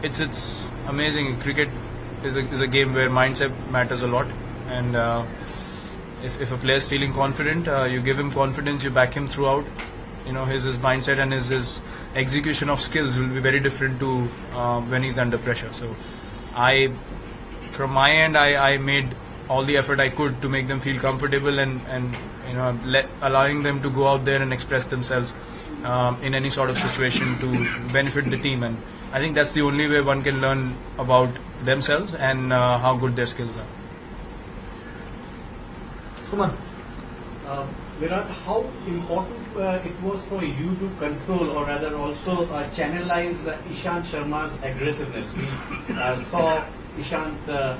it's amazing. Cricket is a game where mindset matters a lot, and if a player is feeling confident, you give him confidence, you back him throughout. His mindset and his execution of skills will be very different to when he's under pressure. So from my end, I made all the effort I could to make them feel comfortable and allowing them to go out there and express themselves in any sort of situation to benefit the team. And I think that's the only way one can learn about themselves and how good their skills are. Suman, Virat, how important it was for you to control, or rather also channelize Ishant Sharma's aggressiveness? We saw Ishant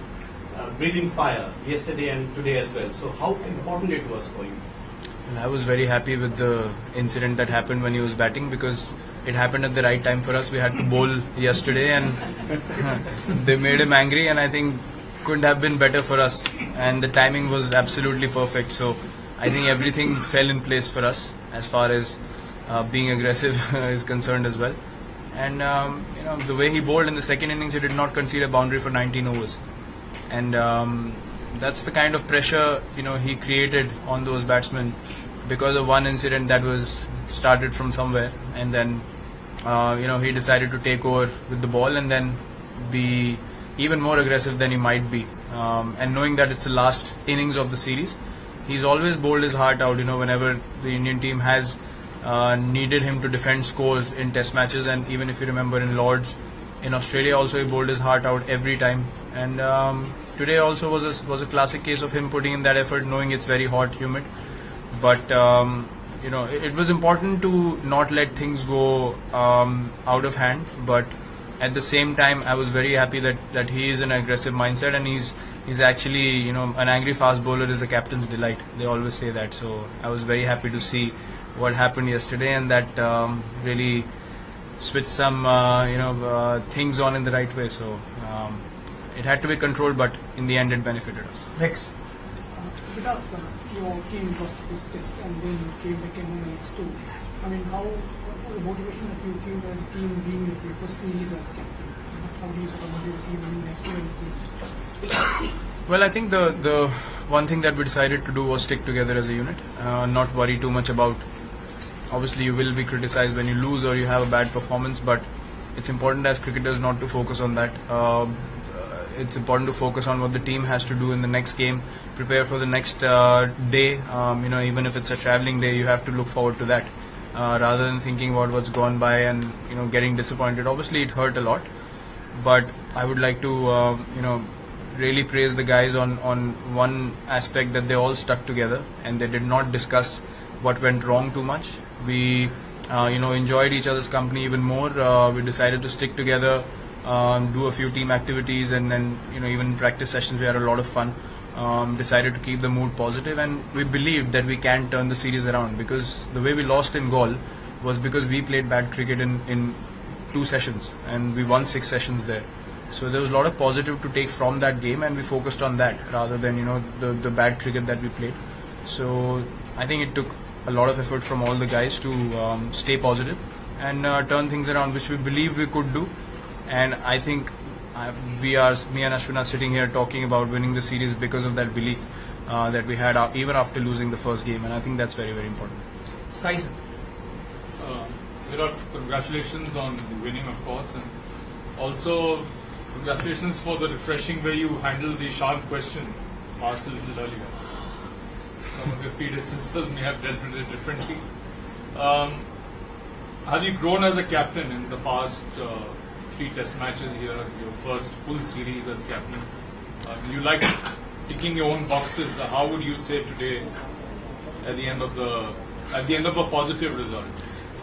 breathing fire yesterday and today as well. So how important it was for you? I was very happy with the incident that happened when he was batting, because it happened at the right time for us. We had to bowl yesterday and they made him angry, and I think couldn't have been better for us, and the timing was absolutely perfect. So I think everything fell in place for us as far as being aggressive is concerned as well. And the way he bowled in the second innings, he did not concede a boundary for 19 overs, and that's the kind of pressure he created on those batsmen because of one incident that was started from somewhere, and then he decided to take over with the ball and then be even more aggressive than he might be, and knowing that it's the last innings of the series, he's always bowled his heart out whenever the Indian team has needed him to defend scores in test matches. And even if you remember in Lords in Australia also, he bowled his heart out every time. And today also was a classic case of him putting in that effort, knowing it's very hot, humid. But it was important to not let things go out of hand. But at the same time, I was very happy that he is an aggressive mindset, and he's actually an angry fast bowler is a captain's delight. They always say that. So I was very happy to see what happened yesterday, and that really switched some things on in the right way. So it had to be controlled, but in the end it benefited us. Next. Virat, your team lost this test and then came back in the next two. I mean, what was the motivation that you came as a team being your first series as captain? How do you sort of motivate the team in next year in the series? Well, I think the one thing that we decided to do was stick together as a unit, not worry too much about. Obviously, you will be criticized when you lose or you have a bad performance, but it's important as cricketers not to focus on that. It's important to focus on what the team has to do in the next game, prepare for the next day. Even if it's a travelling day, you have to look forward to that rather than thinking about what's gone by and getting disappointed. Obviously, it hurt a lot, but I would like to really praise the guys on one aspect, that they all stuck together and they did not discuss what went wrong too much. We enjoyed each other's company even more. We decided to stick together, do a few team activities, and then even in practice sessions we had a lot of fun. Decided to keep the mood positive, and we believed that we can turn the series around, because the way we lost in Galle was because we played bad cricket in 2 sessions and we won 6 sessions there. So there was a lot of positive to take from that game, and we focused on that rather than the bad cricket that we played. So I think it took a lot of effort from all the guys to stay positive and turn things around, which we believe we could do. And I think me and Ashwin are sitting here talking about winning the series because of that belief that we had even after losing the first game, and I think that's very, very important. Size. Virat, congratulations on winning, of course, and also congratulations for the refreshing way you handled the sharp question asked a little earlier. Some of your predecessors may have dealt with it differently. Have you grown as a captain in the past 3 test matches here, your first full series as captain? You like ticking your own boxes. How would you say today at the end of a positive result?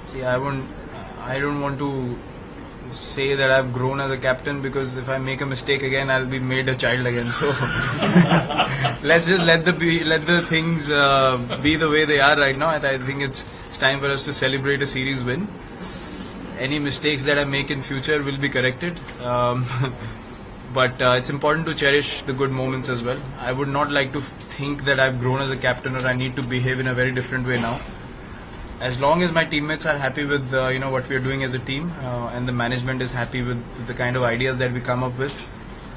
See, I don't want to say that I've grown as a captain, because if I make a mistake again, I'll be made a child again. So let's just let the things be the way they are right now. I think it's time for us to celebrate a series win. Any mistakes that I make in future will be corrected. But it's important to cherish the good moments as well. I would not like to think that I've grown as a captain or I need to behave in a very different way now. as long as my teammates are happy with what we are doing as a team, and the management is happy with the kind of ideas that we come up with,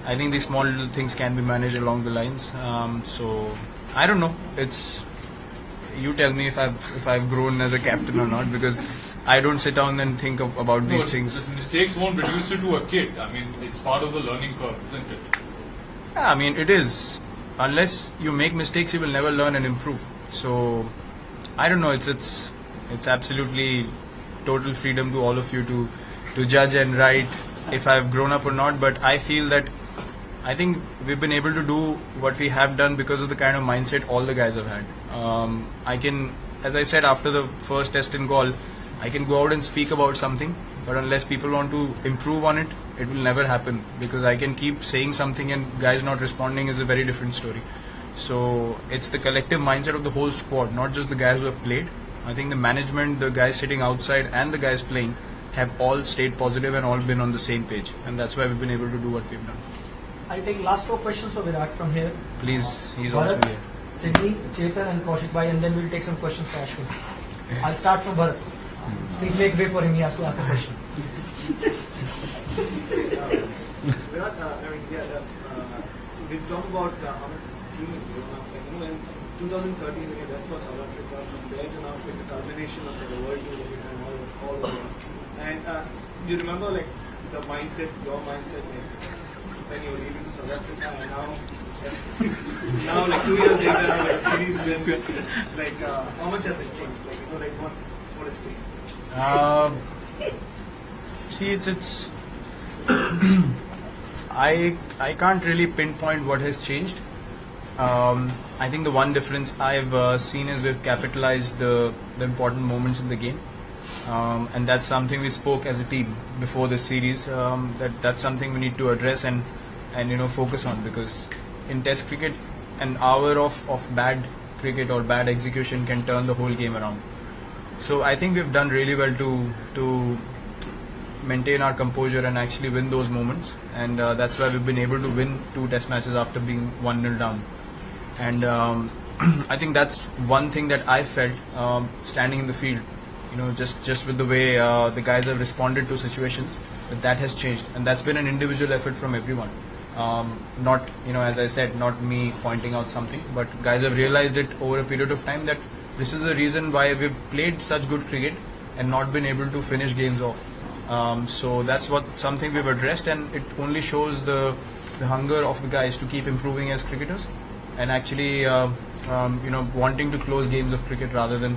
I think these small little things can be managed along the lines. So I don't know. It's you tell me if I've grown as a captain or not, because I don't sit down and think about these things. Mistakes won't reduce you to a kid. I mean, it's part of the learning curve, isn't it? Yeah, I mean, it is. Unless you make mistakes, you will never learn and improve. So I don't know. It's absolutely total freedom to all of you to judge and write if I've grown up or not. But I feel that I think we've been able to do what we have done because of the kind of mindset all the guys have had. I can, as I said after the first test in Gaul, I can go out and speak about something, but unless people want to improve on it, it will never happen, because I can keep saying something and guys not responding is a very different story. So it's the collective mindset of the whole squad, not just the guys who have played. I think the management, the guys sitting outside and the guys playing have all stayed positive and all been on the same page, and that's why we've been able to do what we've done. I'll take last 4 questions for Virat from here. Please, he's Bharat, also here. Sydney, Chetan and Kaushik Bhai, and then we'll take some questions for Ashwin. I'll start from Bharat. Please make way for him, he has to ask a question. Virat, we've talked about how much this team has grown up. In 2013, when you left for South Africa, from there to now, with the culmination of the World Tour that you had all over. And you remember, the mindset, your mindset, when you were leaving to South Africa, and now 2 years later, now, series wins. How much has it changed? What has changed? See, it's I can't really pinpoint what has changed. I think the one difference I've seen is we've capitalized the important moments in the game, and that's something we spoke as a team before the series. That's something we need to address and focus on, because in Test cricket, an hour of bad cricket or bad execution can turn the whole game around. So I think we've done really well to maintain our composure and actually win those moments, and that's why we've been able to win 2 test matches after being 1-0 down. And I think that's one thing that I felt standing in the field, just with the way the guys have responded to situations, that has changed, and that's been an individual effort from everyone. Not, as I said, not me pointing out something, but guys have realized it over a period of time that this is the reason why we've played such good cricket and not been able to finish games off. So that's something we've addressed, and it only shows the hunger of the guys to keep improving as cricketers, and actually wanting to close games of cricket rather than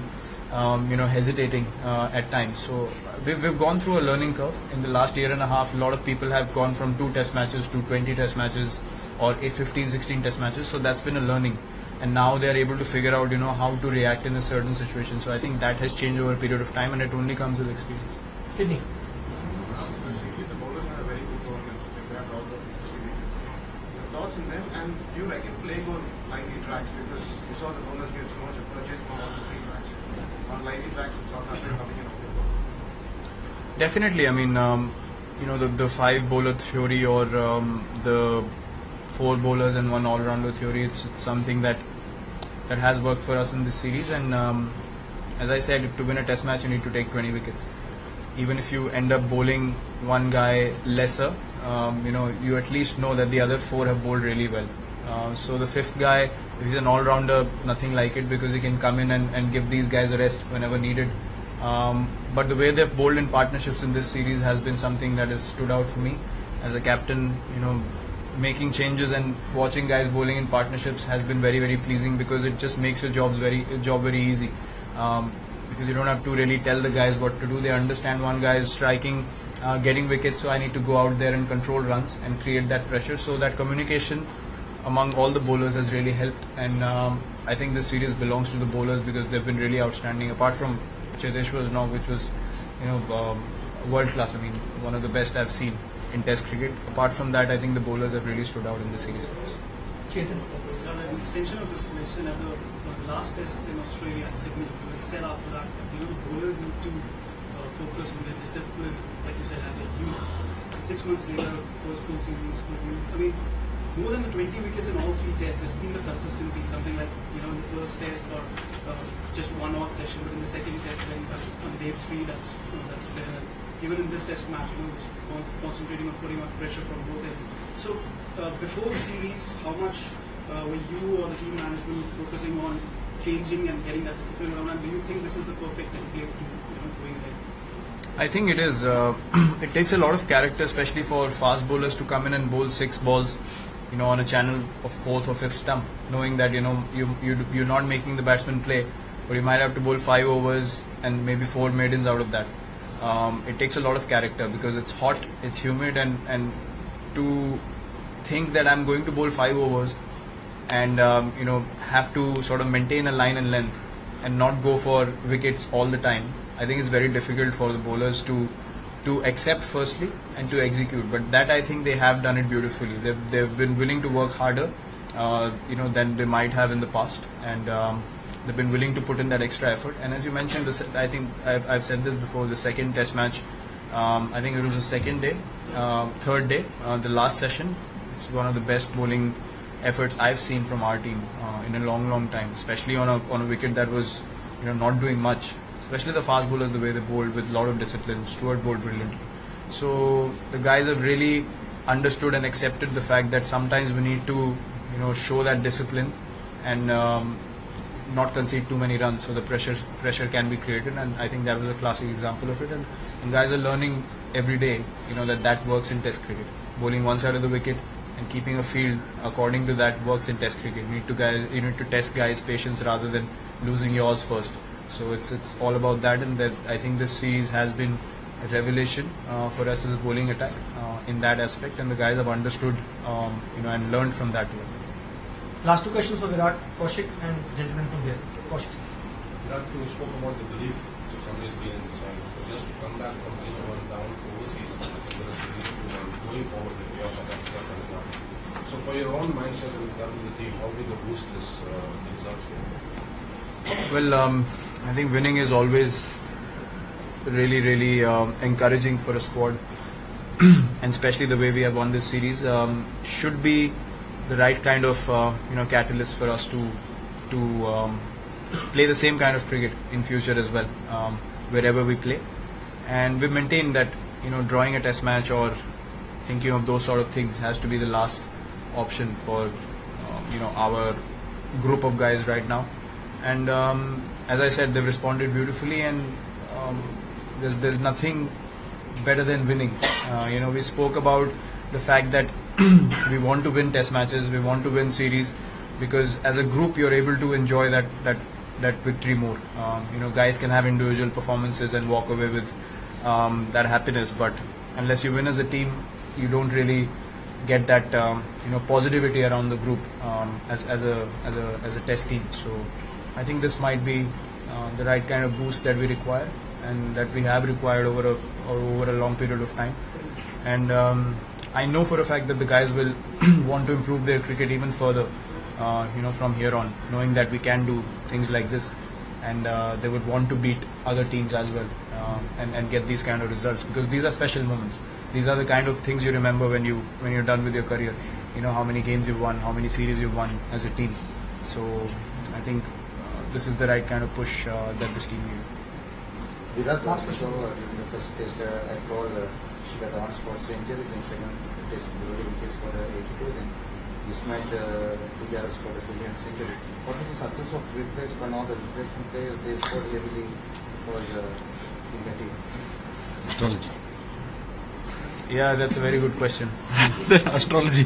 hesitating at times. So we've gone through a learning curve in the last year and a half. A lot of people have gone from 2 test matches to 20 test matches or 15, 16 test matches. So that's been a learning, and now they are able to figure out how to react in a certain situation. So I think that has changed over a period of time, and it only comes with experience. Sydney. The bowlers had a very good tournament. They had all the 3 wickets. Your thoughts on them, and do you reckon playing on liney tracks, because you saw the bowlers get so much of purchase from all the 3 tracks, on liney tracks in South Africa coming in October? Definitely. I mean, the 5 bowler theory or the 4 bowlers and 1 all-rounder theory, it's something that has worked for us in this series. And as I said, to win a test match, you need to take 20 wickets. Even if you end up bowling 1 guy lesser, you at least know that the other 4 have bowled really well. So the 5th guy, if he's an all-rounder, nothing like it, because he can come in and give these guys a rest whenever needed. But the way they've bowled in partnerships in this series has been something that has stood out for me as a captain. Making changes and watching guys bowling in partnerships has been very, very pleasing, because it just makes your job very easy. Because you don't have to really tell the guys what to do. They understand one guy is striking, getting wickets, so I need to go out there and control runs and create that pressure. So that communication among all the bowlers has really helped, and I think this series belongs to the bowlers, because they've been really outstanding. Apart from Cheteshwar's knock, which was world class. I mean, one of the best I've seen in Test cricket. Apart from that, I think the bowlers have really stood out in the series for us. Chetan. An extension of this question, at the last test in Australia at Sydney, you had said after that, the bowlers need to focus on their discipline, like you said, as a unit. 6 months later, first full series. I mean, more than the 20 wickets in all 3 tests, it's been the consistency, something like, in the first test or just one odd session, but in the second test, when on day 3, that's fair. Even in this test match, just concentrating on putting on pressure from both ends. So, before the series, how much were you or the team management focusing on changing and getting that discipline around, and do you think this is the perfect template to going ahead? I think it is. It takes a lot of character, especially for fast bowlers, to come in and bowl 6 balls, on a channel of 4th or 5th stump, knowing that you're not making the batsman play, but you might have to bowl 5 overs and maybe 4 maidens out of that. It takes a lot of character because it's hot, it's humid, and to think that I'm going to bowl 5 overs and have to sort of maintain a line and length and not go for wickets all the time. I think it's very difficult for the bowlers to accept firstly and to execute. But that, I think they have done it beautifully. They've been willing to work harder, than they might have in the past, and they've been willing to put in that extra effort. And as you mentioned, I think I've said this before. The second Test match, I think it was the second day, third day, the last session. It's one of the best bowling efforts I've seen from our team in a long time, especially on a wicket that was not doing much. Especially the fast bowlers, the way they bowled with a lot of discipline. Stewart bowled brilliantly. So the guys have really understood and accepted the fact that sometimes we need to show that discipline and not concede too many runs, so the pressure can be created. And I think that was a classic example of it. And guys are learning every day that works in Test cricket. Bowling one side of the wicket and keeping a field according to that works in Test cricket. You need to test guys' patience rather than losing yours first. So it's all about that, and that I think this series has been a revelation for us as a bowling attack in that aspect, and the guys have understood and learned from that. Last 2 questions for Virat, Kaushik, and gentleman from here. Kaushik. Virat, you spoke about the belief to somebody's been in the soil. So just to come back from 0-1 down overseas in the series to going forward with your South Africa coming up. So for your own mindset and the team, how did you boost this results? Well, I think winning is always really encouraging for a squad, and especially the way we have won this series should be the right kind of catalyst for us to play the same kind of cricket in future as well, wherever we play. And we maintain that drawing a Test match or thinking of those sort of things has to be the last option for our group of guys right now. And as I said, they've responded beautifully, and there's nothing better than winning. We spoke about the fact that we want to win Test matches, we want to win series, because as a group you're able to enjoy that victory more. Guys can have individual performances and walk away with that happiness, but unless you win as a team, you don't really get that positivity around the group as a Test team. So I think this might be the right kind of boost that we require, and that we have required over a long period of time. And I know for a fact that the guys will want to improve their cricket even further, from here on, knowing that we can do things like this, and they would want to beat other teams as well, and get these kind of results, because these are special moments. These are the kind of things you remember when you're done with your career. How many games you've won, how many series you've won as a team. So I think this is the right kind of push that this team needs. Virat, last question during the first test, I called she got on spot century, then second test Kohli wickets for the 82, then this match together scored a brilliant century. What is the success of replacement? All the replacement players, they scored heavily for in the team. Astrology. Yeah, that's a very good question. Astrology.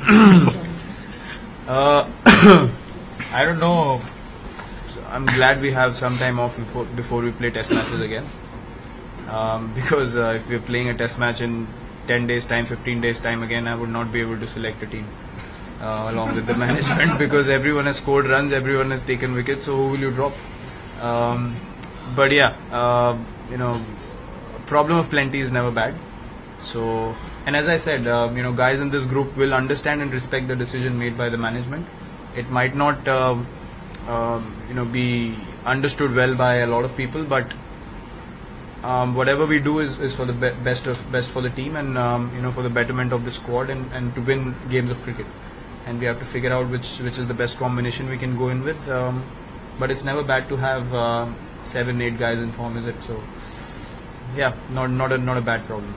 I don't know. I'm glad we have some time off before we play Test matches again. Because if we're playing a Test match in 10 days time, 15 days time again, I would not be able to select a team along with the management, because everyone has scored runs, everyone has taken wickets, so who will you drop? But yeah, problem of plenty is never bad. So, and as I said, guys in this group will understand and respect the decision made by the management. It might not be understood well by a lot of people, but whatever we do is for the best for the team, and for the betterment of the squad, and to win games of cricket. and we have to figure out which is the best combination we can go in with. But it's never bad to have 7-8 guys in form, is it? So yeah, not a bad problem.